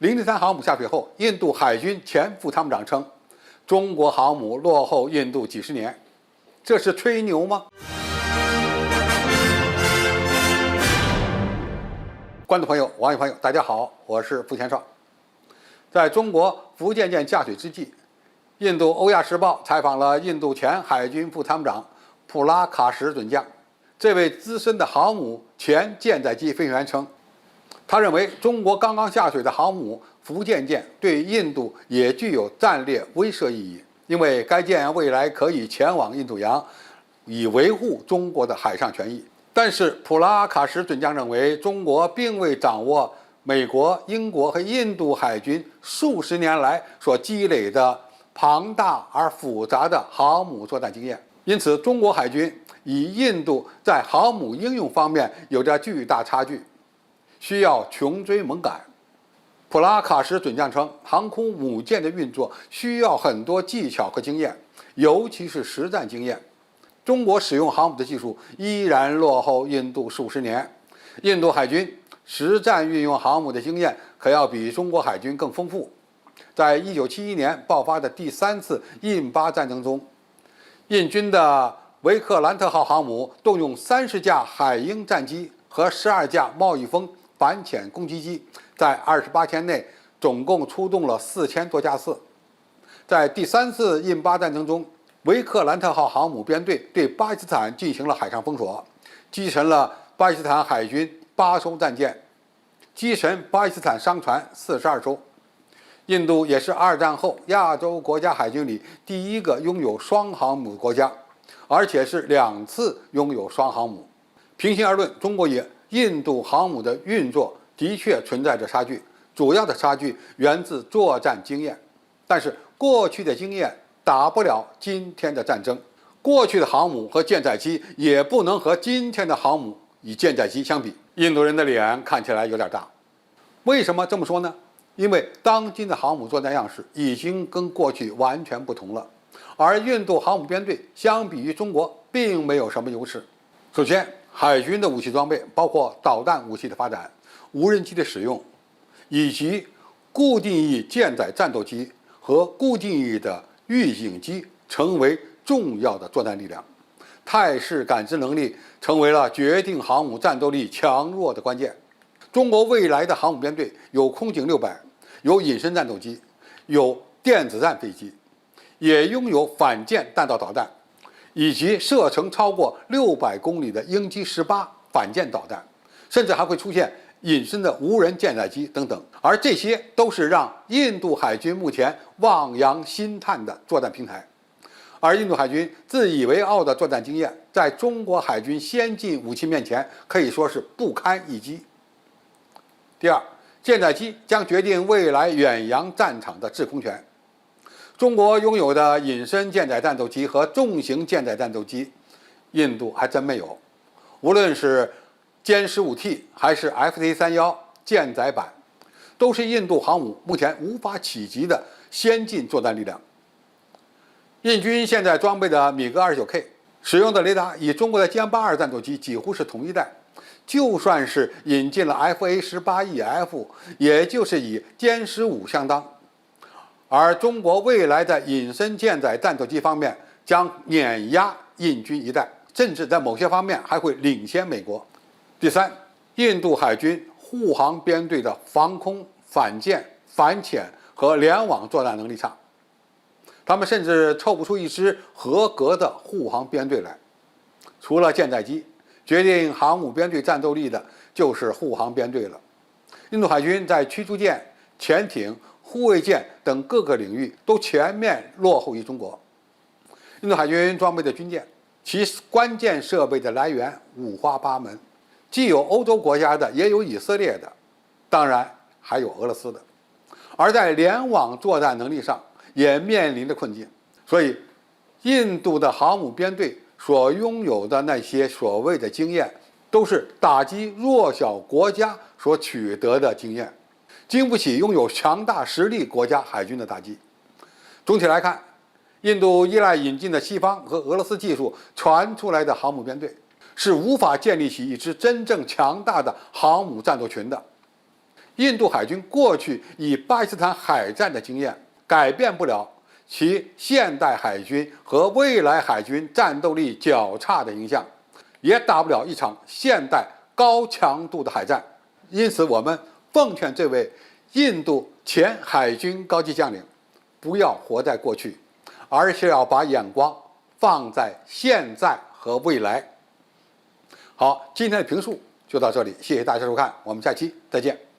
003航母下水后，印度海军前副参谋长称，中国航母落后印度几十年，这是吹牛吗？观众朋友、网友朋友，大家好，我是付前少。在中国福建舰下水之际，印度《欧亚时报》采访了印度前海军副参谋长普拉卡什准将。这位资深的航母前舰载机飞行员称，他认为中国刚刚下水的航母福建舰对印度也具有战略威慑意义，因为该舰未来可以前往印度洋，以维护中国的海上权益。但是普拉卡什准将认为，中国并未掌握美国、英国和印度海军数十年来所积累的庞大而复杂的航母作战经验，因此中国海军与印度在航母应用方面有着巨大差距，需要穷追猛赶。普拉卡什准将称，航空母舰的运作需要很多技巧和经验，尤其是实战经验。中国使用航母的技术依然落后印度数十年，印度海军实战运用航母的经验可要比中国海军更丰富。在1971年爆发的第3次印巴战争中，印军的维克兰特号航母动用30架海鹰战机和12架贸易风反潜攻击机，在28天内总共出动了4000多架次。在第3次印巴战争中，维克兰特号航母编队对巴基斯坦进行了海上封锁，击沉了巴基斯坦海军8艘战舰，击沉巴基斯坦商船42艘。印度也是2战后亚洲国家海军里第一个拥有双航母国家，而且是2次拥有双航母。平心而论，中国与印度航母的运作的确存在着差距，主要的差距源自作战经验。但是过去的经验打不了今天的战争，过去的航母和舰载机也不能和今天的航母与舰载机相比。印度人的脸看起来有点大。为什么这么说呢？因为当今的航母作战样式已经跟过去完全不同了，而印度航母编队相比于中国并没有什么优势。首先，海军的武器装备包括导弹武器的发展、无人机的使用，以及固定翼舰载战斗机和固定翼的预警机成为重要的作战力量。态势感知能力成为了决定航母战斗力强弱的关键。中国未来的航母编队有空警600，有隐身战斗机，有电子战飞机，也拥有反舰弹道导弹，以及射程超过600公里的鹰击18反舰导弹，甚至还会出现隐身的无人舰载机等等。而这些都是让印度海军目前望洋兴叹的作战平台。而印度海军自以为傲的作战经验，在中国海军先进武器面前可以说是不堪一击。第二，舰载机将决定未来远洋战场的制空权。中国拥有的隐身舰载战斗机和重型舰载战斗机，印度还真没有。无论是歼 15T 还是 FC-31舰载版，都是印度航母目前无法企及的先进作战力量。印军现在装备的米格29K 使用的雷达与中国的歼82战斗机几乎是同一代。就算是引进了 FA-18EF， 也就是与歼15相当。而中国未来的隐身舰载战斗机方面将碾压印军一代，甚至在某些方面还会领先美国。第三，印度海军护航编队的防空、反舰、反潜和联网作战能力差，他们甚至凑不出一支合格的护航编队来。除了舰载机，决定航母编队战斗力的就是护航编队了。印度海军在驱逐舰、潜艇、护卫舰等各个领域都全面落后于中国。印度海军装备的军舰，其关键设备的来源五花八门，既有欧洲国家的，也有以色列的，当然还有俄罗斯的。而在联网作战能力上也面临着困境，所以印度的航母编队所拥有的那些所谓的经验，都是打击弱小国家所取得的经验，经不起拥有强大实力国家海军的打击。总体来看，印度依赖引进的西方和俄罗斯技术传出来的航母编队，是无法建立起一支真正强大的航母战斗群的。印度海军过去与巴基斯坦海战的经验改变不了其现代海军和未来海军战斗力较差的影响，也打不了一场现代高强度的海战。因此，我们奉劝这位印度前海军高级将领，不要活在过去，而是要把眼光放在现在和未来。好，今天的评述就到这里，谢谢大家收看，我们下期再见。